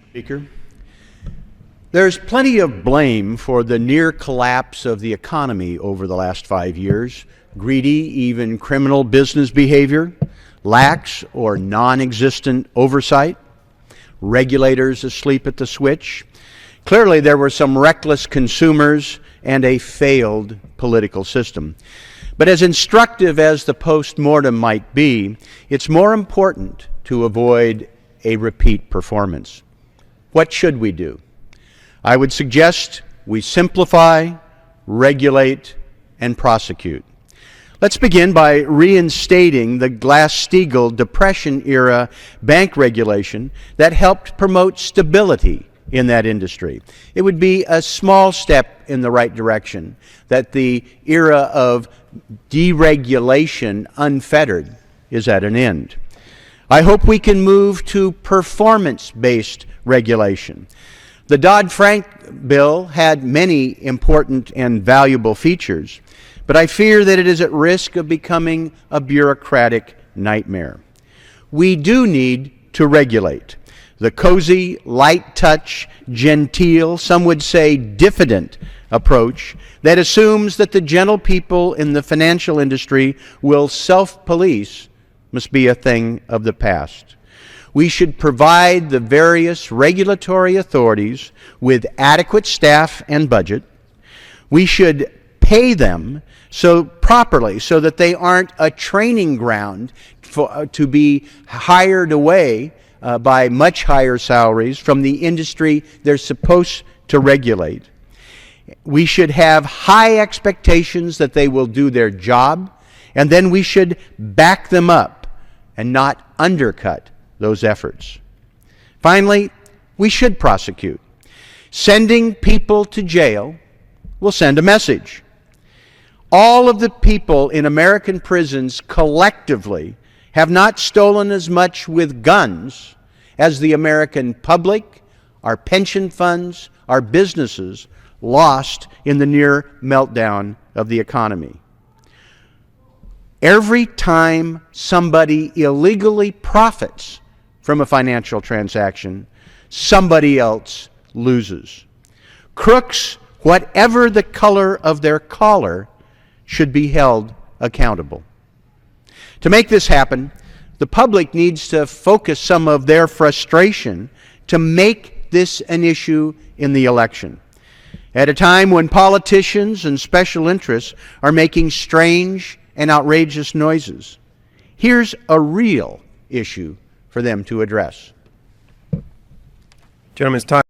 Speaker. There's plenty of blame for the near collapse of the economy over the last 5 years. Greedy, even criminal business behavior, lax or non-existent oversight, regulators asleep at the switch. Clearly, there were some reckless consumers and a failed political system. But as instructive as the post-mortem might be, it's more important to avoid a repeat performance. What should we do? I would suggest we simplify, regulate, and prosecute. Let's begin by reinstating the Glass-Steagall Depression-era bank regulation that helped promote stability in that industry. It would be a small step in the right direction that the era of deregulation unfettered is at an end. I hope we can move to performance-based regulation. The Dodd-Frank bill had many important and valuable features, but I fear that it is at risk of becoming a bureaucratic nightmare. We do need to regulate. The cozy, light-touch, genteel, some would say diffident approach that assumes that the gentle people in the financial industry will self-police must be a thing of the past. We should provide the various regulatory authorities with adequate staff and budget. We should pay them properly so that they aren't a training ground to be hired away by much higher salaries from the industry they're supposed to regulate. We should have high expectations that they will do their job, and then we should back them up and not undercut those efforts. Finally, we should prosecute. Sending people to jail will send a message. All of the people in American prisons collectively have not stolen as much with guns as the American public, our pension funds, our businesses lost in the near meltdown of the economy. Every time somebody illegally profits from a financial transaction, somebody else loses. Crooks, whatever the color of their collar, should be held accountable. To make this happen, the public needs to focus some of their frustration to make this an issue in the election. At a time when politicians and special interests are making strange and outrageous noises, here's a real issue for them to address. Gentleman's time.